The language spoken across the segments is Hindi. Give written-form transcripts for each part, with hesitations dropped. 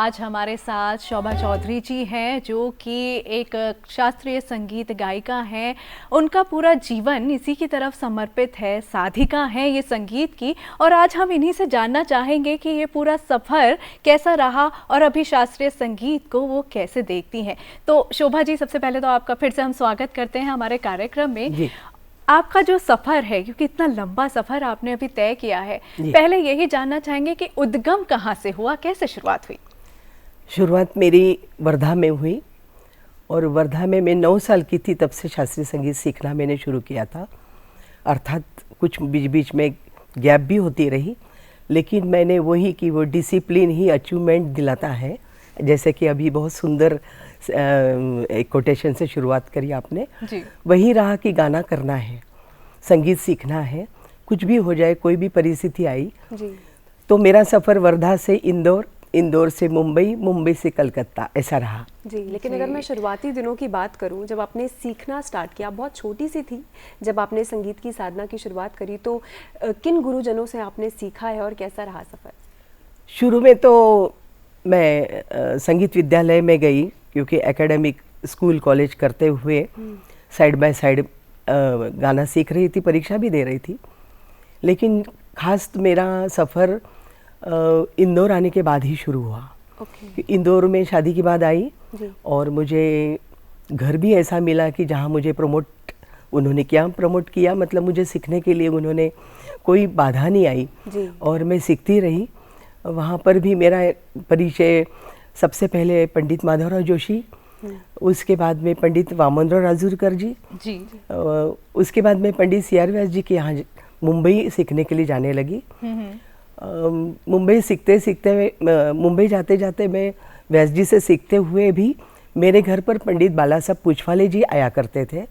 आज हमारे साथ शोभा चौधरी जी हैं, जो कि एक शास्त्रीय संगीत गायिका हैं। उनका पूरा जीवन इसी की तरफ समर्पित है, साधिका हैं ये संगीत की। और आज हम इन्हीं से जानना चाहेंगे कि ये पूरा सफ़र कैसा रहा और अभी शास्त्रीय संगीत को वो कैसे देखती हैं। तो शोभा जी, सबसे पहले तो आपका फिर से हम स्वागत करते हैं हमारे कार्यक्रम में। आपका जो सफ़र है, क्योंकि इतना लंबा सफ़र आपने अभी तय किया है, पहले यही जानना चाहेंगे कि उद्गम कहाँ से हुआ, कैसे शुरुआत हुई? शुरुआत मेरी वर्धा में हुई और वर्धा में मैं 9 साल की थी, तब से शास्त्रीय संगीत सीखना मैंने शुरू किया था। अर्थात कुछ बीच बीच में गैप भी होती रही, लेकिन मैंने वही कि वो डिसिप्लिन ही अचीवमेंट दिलाता है। जैसे कि अभी बहुत सुंदर एक कोटेशन से शुरुआत करी आपने जी। वही रहा कि गाना करना है, संगीत सीखना है, कुछ भी हो जाए, कोई भी परिस्थिति आई जी। तो मेरा सफ़र वर्धा से इंदौर, इंदौर से मुंबई, मुंबई से कलकत्ता, ऐसा रहा जी। लेकिन अगर मैं शुरुआती दिनों की बात करूं, जब आपने सीखना स्टार्ट किया, बहुत छोटी सी थी जब आपने संगीत की साधना की शुरुआत करी, तो किन गुरुजनों से आपने सीखा है और कैसा रहा सफ़र? शुरू में तो मैं संगीत विद्यालय में गई, क्योंकि एकेडमिक स्कूल कॉलेज करते हुए साइड बाय साइड गाना सीख रही थी, परीक्षा भी दे रही थी। लेकिन खास मेरा सफ़र इंदौर आने के बाद ही शुरू हुआ। इंदौर में शादी के बाद आई और मुझे घर भी ऐसा मिला कि जहाँ मुझे उन्होंने प्रमोट किया, मतलब मुझे सीखने के लिए उन्होंने कोई बाधा नहीं आई और मैं सीखती रही। वहाँ पर भी मेरा परिचय सबसे पहले पंडित माधवराव जोशी, उसके बाद में पंडित वामनराव राजूरकर जी, उसके बाद में पंडित सीआर व्यास जी के यहाँ मुंबई सीखने के लिए जाने लगी। मुंबई सीखते सीखते, मुंबई जाते जाते मैं व्यास जी से सीखते हुए भी मेरे घर पर पंडित बाला साहब पूछवाले जी आया करते थे।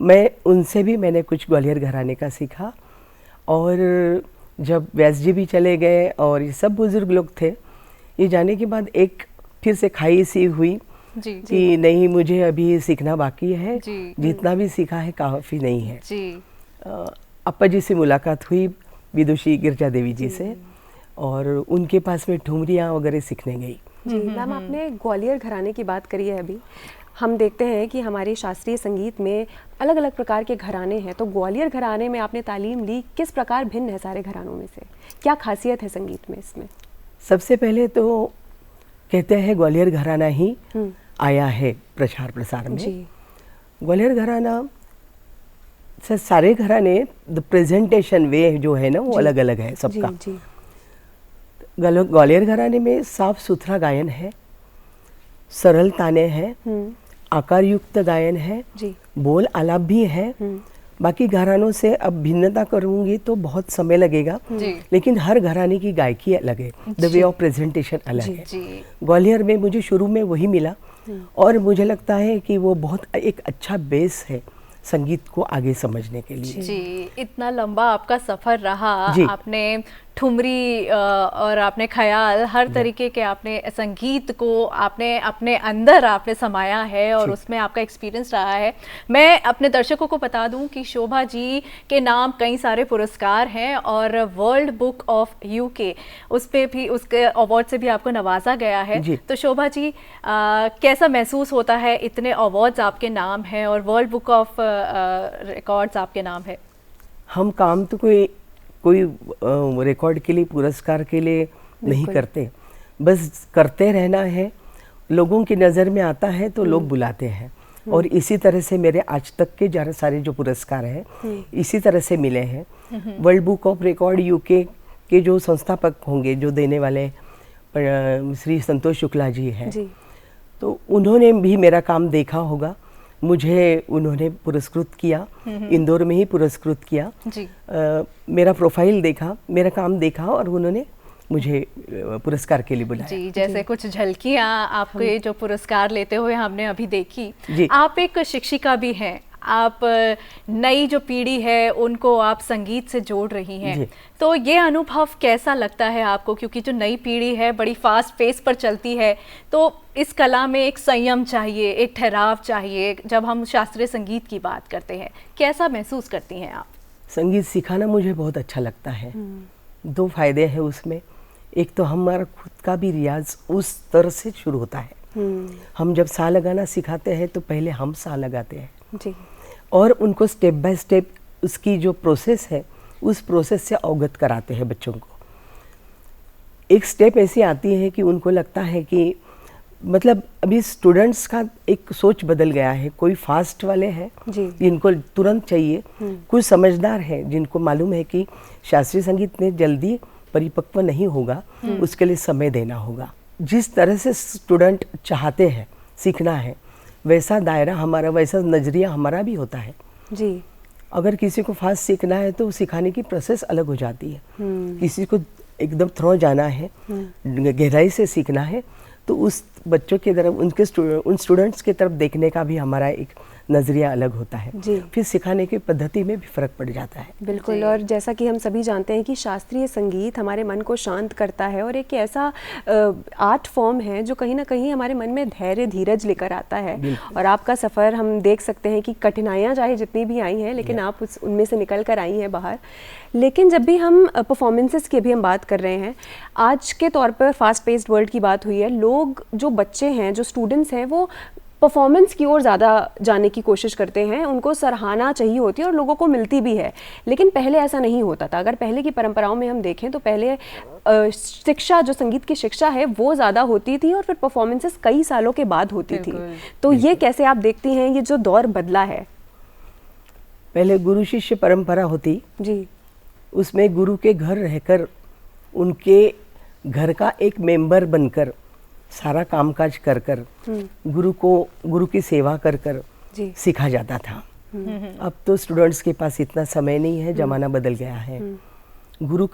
मैं उनसे भी मैंने कुछ ग्वालियर घराने का सीखा। और जब व्यास जी भी चले गए और ये सब बुजुर्ग लोग थे, ये जाने के बाद एक फिर से खाई सी हुई कि नहीं, मुझे अभी सीखना बाकी है, जितना भी सीखा है काफ़ी नहीं है। अप्पा जी से मुलाकात हुई, विदुषी गिरजा देवी जी से, और उनके पास में ठुमरियाँ वगैरह सीखने गई। मैम, आपने ग्वालियर घराने की बात करी है। अभी हम देखते हैं कि हमारे शास्त्रीय संगीत में अलग अलग प्रकार के घराने हैं, तो ग्वालियर घराने में आपने तालीम ली, किस प्रकार भिन्न है सारे घरानों में से? क्या खासियत है संगीत में इसमें? सबसे पहले तो कहते हैं ग्वालियर घराना ही आया है प्रचार प्रसार में। ग्वालियर घराना से सारे घराने, द प्रेजेंटेशन वे जो है ना, वो अलग अलग है सबका। ग्वालियर घराने में साफ सुथरा गायन है, सरल ताने हैं, आकार युक्त गायन है, बोल आलाप भी है। बाकी घरानों से अब भिन्नता करूंगी तो बहुत समय लगेगा, लेकिन हर घराने की गायकी अलग है, द वे ऑफ प्रेजेंटेशन अलग है। ग्वालियर में मुझे शुरू में वही मिला और मुझे लगता है कि वो बहुत एक अच्छा बेस है संगीत को आगे समझने के लिए। जी, इतना लंबा आपका सफ़र रहा, आपने ठुमरी और आपने ख्याल, हर तरीके के आपने संगीत को आपने अपने अंदर आपने समाया है और उसमें आपका एक्सपीरियंस रहा है। मैं अपने दर्शकों को बता दूं कि शोभा जी के नाम कई सारे पुरस्कार हैं और वर्ल्ड बुक ऑफ यूके उस पे भी, उसके अवार्ड से भी आपको नवाजा गया है। तो शोभा जी, कैसा महसूस होता है, इतने अवार्ड्स आपके नाम हैं और वर्ल्ड बुक ऑफ रिकॉर्ड्स आपके नाम है? हम काम तो कोई रिकॉर्ड के लिए, पुरस्कार के लिए नहीं करते, बस करते रहना है। लोगों की नज़र में आता है तो लोग बुलाते हैं, और इसी तरह से मेरे आज तक के ज़्यादा सारे जो पुरस्कार हैं इसी तरह से मिले हैं। World book of record UK के जो संस्थापक होंगे, जो देने वाले श्री संतोष शुक्ला जी हैं, तो उन्होंने भी मेरा काम देखा होगा। मुझे उन्होंने पुरस्कृत किया, इंदौर में ही पुरस्कृत किया। मेरा प्रोफाइल देखा, मेरा काम देखा और उन्होंने मुझे पुरस्कार के लिए बुलाया। जी, जैसे कुछ झलकियाँ आपको ये जो पुरस्कार लेते हुए हमने अभी देखी। आप एक शिक्षिका भी हैं, आप नई जो पीढ़ी है उनको आप संगीत से जोड़ रही हैं, तो ये अनुभव कैसा लगता है आपको? क्योंकि जो नई पीढ़ी है बड़ी फास्ट पेस पर चलती है, तो इस कला में एक संयम चाहिए, एक ठहराव चाहिए। जब हम शास्त्रीय संगीत की बात करते हैं, कैसा महसूस करती हैं आप? संगीत सिखाना मुझे बहुत अच्छा लगता है। 2 फायदे हैं उसमें। एक तो हमारा खुद का भी रियाज उस स्तर से शुरू होता है। हम जब सा लगाना सिखाते हैं तो पहले हम सा लगाते हैं जी। और उनको स्टेप बाय स्टेप उसकी जो प्रोसेस है उस प्रोसेस से अवगत कराते हैं बच्चों को। एक स्टेप ऐसी आती है कि उनको लगता है कि मतलब अभी स्टूडेंट्स का एक सोच बदल गया है। कोई फास्ट वाले हैं जिनको तुरंत चाहिए, कुछ समझदार हैं जिनको मालूम है कि शास्त्रीय संगीत में जल्दी परिपक्व नहीं होगा, उसके लिए समय देना होगा। जिस तरह से स्टूडेंट चाहते हैं सीखना है वैसा दायरा हमारा, वैसा नजरिया हमारा भी होता है जी। अगर किसी को फास्ट सीखना है तो सिखाने की प्रोसेस अलग हो जाती है। किसी को एकदम थ्रो जाना है, गहराई से सीखना है, तो उस बच्चों की तरफ उन स्टूडेंट्स की तरफ देखने का भी हमारा एक नज़रिया अलग होता है। फिर सिखाने की पद्धति में भी फ़र्क पड़ जाता है। बिल्कुल। और जैसा कि हम सभी जानते हैं कि शास्त्रीय संगीत हमारे मन को शांत करता है और एक ऐसा आर्ट फॉर्म है जो कहीं ना कहीं हमारे मन में धैर्य धीरज लेकर आता है। और आपका सफ़र हम देख सकते हैं कि कठिनाइयाँ चाहे जितनी भी आई हैं लेकिन आप उनमें से निकल कर आई हैं बाहर। लेकिन जब भी हम परफॉर्मेंसेस की भी हम बात कर रहे हैं, आज के तौर पर फास्ट पेस्ड वर्ल्ड की बात हुई है, लोग जो बच्चे हैं, जो स्टूडेंट्स हैं, वो परफॉर्मेंस की ओर ज़्यादा जाने की कोशिश करते हैं। उनको सराहना चाहिए होती है और लोगों को मिलती भी है। लेकिन पहले ऐसा नहीं होता था। अगर पहले की परंपराओं में हम देखें तो पहले शिक्षा, जो संगीत की शिक्षा है, वो ज़्यादा होती थी और फिर परफॉर्मेंसेस कई सालों के बाद होती थी। तो ये कैसे आप देखती हैं, ये जो दौर बदला है? पहले गुरु शिष्य परंपरा होती जी, उसमें गुरु के घर रहकर उनके घर का एक मेंबर बनकर सारा कामकाज कर कर गुरु की सेवा कर कर सीखा जाता था। अब तो स्टूडेंट्स के पास इतना समय नहीं है, जमाना बदल गया है। गुरु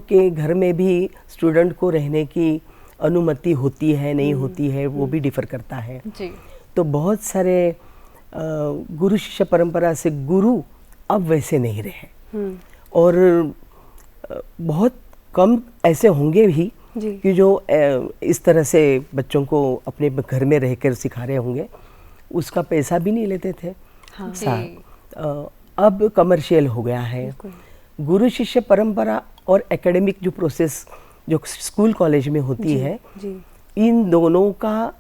के घर में भी स्टूडेंट को रहने की अनुमति होती है नहीं होती है, वो भी डिफर करता है जी। तो बहुत सारे गुरु शिष्य परंपरा से गुरु अब वैसे नहीं रहे और बहुत कम ऐसे होंगे भी कि जो इस तरह से बच्चों को अपने घर में रहकर सिखा रहे होंगे। उसका पैसा भी नहीं लेते थे। अब कमर्शियल हो गया है। गुरु शिष्य परंपरा और एकेडमिक जो प्रोसेस जो स्कूल कॉलेज में होती है, इन दोनों का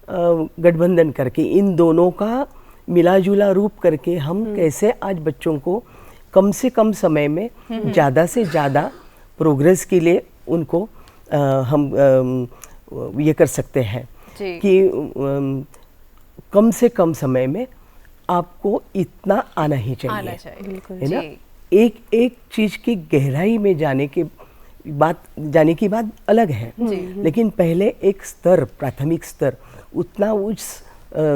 गठबंधन करके, इन दोनों का मिलाजुला रूप करके हम कैसे आज बच्चों को कम से कम समय में ज़्यादा से ज़्यादा प्रोग्रेस के लिए उनको हम ये कर सकते हैं कि कम से कम समय में आपको इतना आना ही चाहिए, है ना। एक एक चीज़ की गहराई में जाने की बात अलग है, लेकिन पहले एक स्तर, प्राथमिक स्तर, उतना उच्च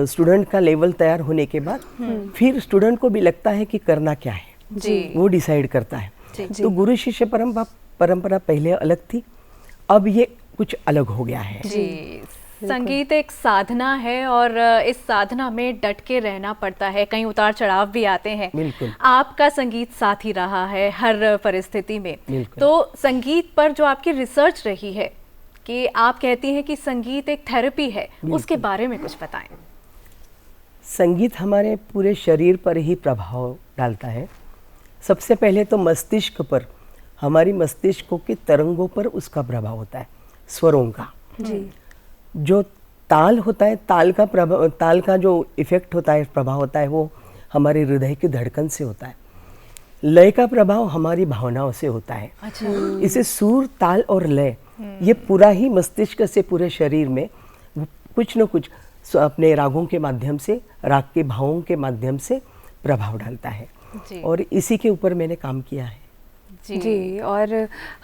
स्टूडेंट का लेवल तैयार होने के बाद फिर स्टूडेंट को भी लगता है कि करना क्या है, वो डिसाइड करता है। तो गुरु शिष्य परंपरा पहले अलग थी, अब ये कुछ अलग हो गया है जी। संगीत एक साधना है और इस साधना में डट के रहना पड़ता है, कहीं उतार चढ़ाव भी आते हैं। बिल्कुल। आपका संगीत साथ ही रहा है हर परिस्थिति में। तो संगीत पर जो आपकी रिसर्च रही है कि आप कहती हैं कि संगीत एक थेरेपी है, उसके बारे में कुछ बताएं। संगीत हमारे पूरे शरीर पर ही प्रभाव डालता है। सबसे पहले तो मस्तिष्क पर, हमारी मस्तिष्क के तरंगों पर उसका प्रभाव होता है, स्वरों का जी। जो ताल होता है, ताल का जो इफेक्ट होता है, प्रभाव होता है, वो हमारे हृदय की धड़कन से होता है। लय का प्रभाव हमारी भावनाओं से होता है। अच्छा। इसे सुर, ताल और लय, ये पूरा ही मस्तिष्क से पूरे शरीर में कुछ न कुछ अपने रागों के माध्यम से, राग के भावों के माध्यम से प्रभाव डालता है जी। और इसी के ऊपर मैंने काम किया है जी। और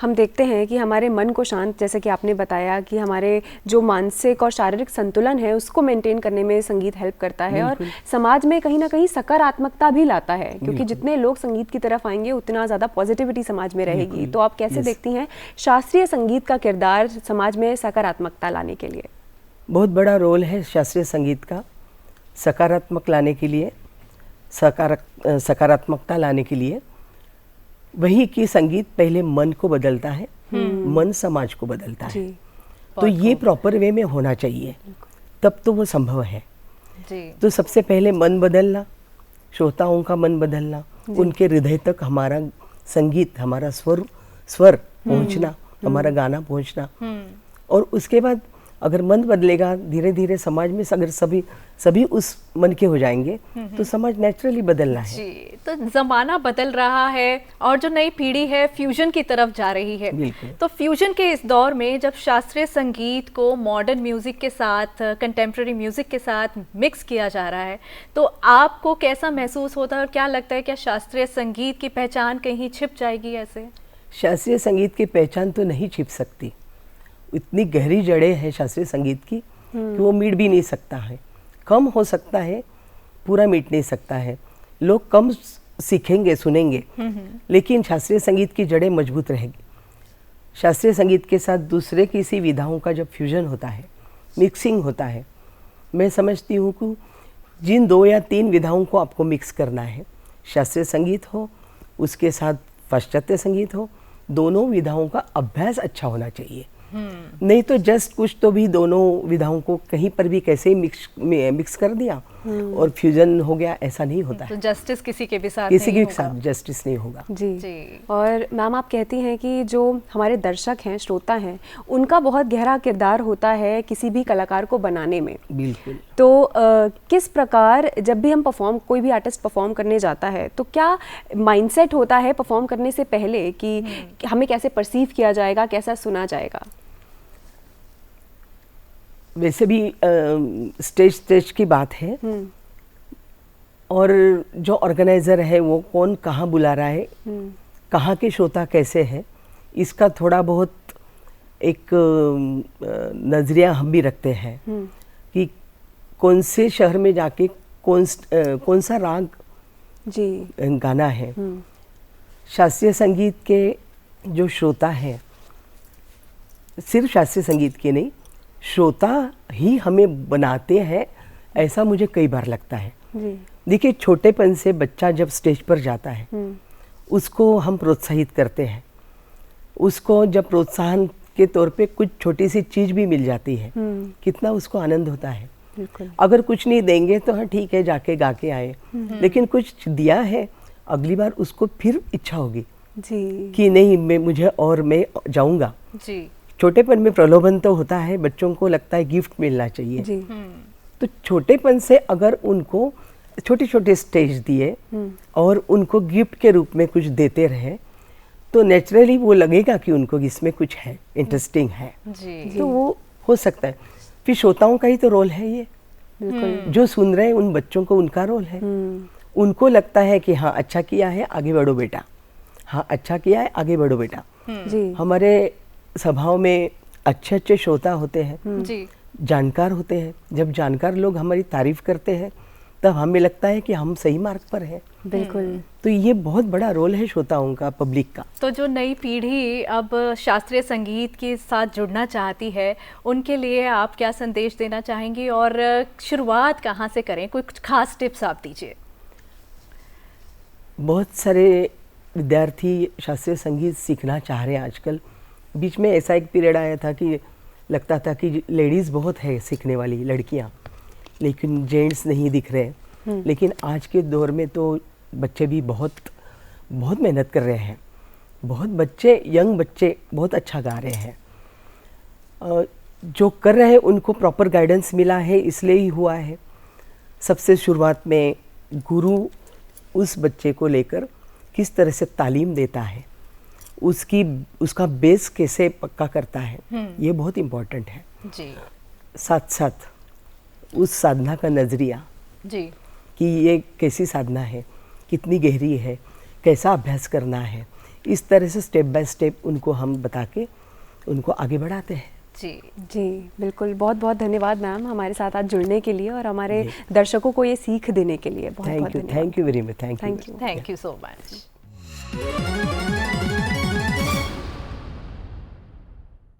हम देखते हैं कि हमारे मन को शांत, जैसे कि आपने बताया कि हमारे जो मानसिक और शारीरिक संतुलन है उसको मेंटेन करने में संगीत हेल्प करता है और समाज में कहीं ना कहीं सकारात्मकता भी लाता है, क्योंकि जितने लोग संगीत की तरफ आएंगे उतना ज़्यादा पॉजिटिविटी समाज में रहेगी। तो आप कैसे देखती हैं शास्त्रीय संगीत का किरदार समाज में सकारात्मकता लाने के लिए? बहुत बड़ा रोल है शास्त्रीय संगीत का सकारात्मक लाने के लिए, सकारात्मकता लाने के लिए। वही कि संगीत पहले मन को बदलता है, मन समाज को बदलता है। तो ये प्रॉपर वे में होना चाहिए, तब तो वो संभव है जी। तो सबसे पहले मन बदलना, श्रोताओं का मन बदलना, उनके हृदय तक हमारा संगीत, हमारा स्वर पहुंचना, हमारा गाना पहुंचना। और उसके बाद अगर मन बदलेगा धीरे धीरे समाज में, अगर सभी उस मन के हो जाएंगे तो समाज नेचुरली बदलना है। जी, तो जमाना बदल रहा है और जो नई पीढ़ी है फ्यूजन की तरफ जा रही है। तो फ्यूजन के इस दौर में जब शास्त्रीय संगीत को मॉडर्न म्यूजिक के साथ, कंटेम्प्रेरी म्यूजिक के साथ मिक्स किया जा रहा है, तो आपको कैसा महसूस होता है और क्या लगता है क्या शास्त्रीय संगीत की पहचान कहीं छिप जाएगी ऐसे? शास्त्रीय संगीत की पहचान तो नहीं छिप सकती, इतनी गहरी जड़ें हैं शास्त्रीय संगीत की कि वो मिट भी नहीं सकता है। कम हो सकता है, पूरा मिट नहीं सकता है। लोग कम सीखेंगे, सुनेंगे, लेकिन शास्त्रीय संगीत की जड़ें मजबूत रहेगी। शास्त्रीय संगीत के साथ दूसरे किसी विधाओं का जब फ्यूजन होता है, मिक्सिंग होता है, मैं समझती हूँ कि जिन 2 या 3 विधाओं को आपको मिक्स करना है, शास्त्रीय संगीत हो, उसके साथ पाश्चात्य संगीत हो, दोनों विधाओं का अभ्यास अच्छा होना चाहिए। नहीं तो जस्ट कुछ तो भी दोनों विधाओं को कहीं पर भी कैसे ही मिक्स कर दिया और फ्यूजन हो गया, ऐसा नहीं होता है। तो जस्टिस किसी के भी साथ किसी के साथ जस्टिस नहीं होगा। जी। और मैम आप कहती हैं कि जो हमारे दर्शक हैं, श्रोता हैं, उनका बहुत गहरा किरदार होता है किसी भी कलाकार को बनाने में। बिल्कुल। तो किस प्रकार जब भी हम कोई भी आर्टिस्ट परफॉर्म करने जाता है तो क्या माइंडसेट होता है परफॉर्म करने से पहले कि हमें कैसे परसीव किया जाएगा, कैसा सुना जाएगा? वैसे भी स्टेज की बात है और जो ऑर्गेनाइजर है वो कौन कहाँ बुला रहा है, कहाँ के श्रोता कैसे हैं, इसका थोड़ा बहुत एक नजरिया हम भी रखते हैं कि कौन से शहर में जाके कौन सा राग जी गाना है। शास्त्रीय संगीत के जो श्रोता हैं, सिर्फ शास्त्रीय संगीत के नहीं, श्रोता ही हमें बनाते हैं, ऐसा मुझे कई बार लगता है। देखिए, छोटेपन से बच्चा जब स्टेज पर जाता है उसको हम प्रोत्साहित करते हैं, उसको जब प्रोत्साहन के तौर पे कुछ छोटी सी चीज भी मिल जाती है, कितना उसको आनंद होता है। अगर कुछ नहीं देंगे तो हाँ ठीक है, जाके गा के आए, लेकिन कुछ दिया है, अगली बार उसको फिर इच्छा होगी कि नहीं मैं जाऊंगा। छोटेपन में प्रलोभन तो होता है, बच्चों को लगता है गिफ्ट मिलना चाहिए जी। तो छोटेपन से अगर उनको छोटे छोटे स्टेज दिए और उनको गिफ्ट के रूप में कुछ देते रहे तो नेचुरली वो लगेगा कि उनको इसमें कुछ है, इंटरेस्टिंग है जी। तो वो हो सकता है। फिर श्रोताओं का ही तो रोल है ये, जो सुन रहे हैं उन बच्चों को उनका रोल है। उनको लगता है कि हाँ अच्छा किया है, आगे बढ़ो बेटा, हाँ अच्छा किया है, आगे बढ़ो बेटा जी। हमारे सभाओं में अच्छे अच्छे श्रोता होते हैं जी, जानकार होते हैं। जब जानकार लोग हमारी तारीफ करते हैं तब हमें लगता है कि हम सही मार्ग पर हैं। बिल्कुल। तो ये बहुत बड़ा रोल है श्रोताओं का, पब्लिक का। तो जो नई पीढ़ी अब शास्त्रीय संगीत के साथ जुड़ना चाहती है, उनके लिए आप क्या संदेश देना चाहेंगी और शुरुआत कहाँ से करें? कुछ खास टिप्स आप दीजिए। बहुत सारे विद्यार्थी शास्त्रीय संगीत सीखना चाह रहे हैं आजकल। बीच में ऐसा एक पीरियड आया था कि लगता था कि लेडीज़ बहुत है सीखने वाली, लड़कियां, लेकिन जेंट्स नहीं दिख रहे। लेकिन आज के दौर में तो बच्चे भी बहुत मेहनत कर रहे हैं। बहुत बच्चे, यंग बच्चे बहुत अच्छा गा रहे हैं। जो कर रहे हैं उनको प्रॉपर गाइडेंस मिला है, इसलिए ही हुआ है। सबसे शुरुआत में गुरु उस बच्चे को लेकर किस तरह से तालीम देता है, उसका बेस कैसे पक्का करता है, ये बहुत इम्पोर्टेंट है जी। साथ साथ उस साधना का नजरिया जी, कि ये कैसी साधना है, कितनी गहरी है, कैसा अभ्यास करना है, इस तरह से स्टेप बाय स्टेप उनको हम बता के उनको आगे बढ़ाते हैं जी। जी बिल्कुल, बहुत बहुत धन्यवाद मैम हमारे साथ आज जुड़ने के लिए और हमारे दर्शकों को ये सीख देने के लिए। बहुत बहुत thank you very much. Thank you so much.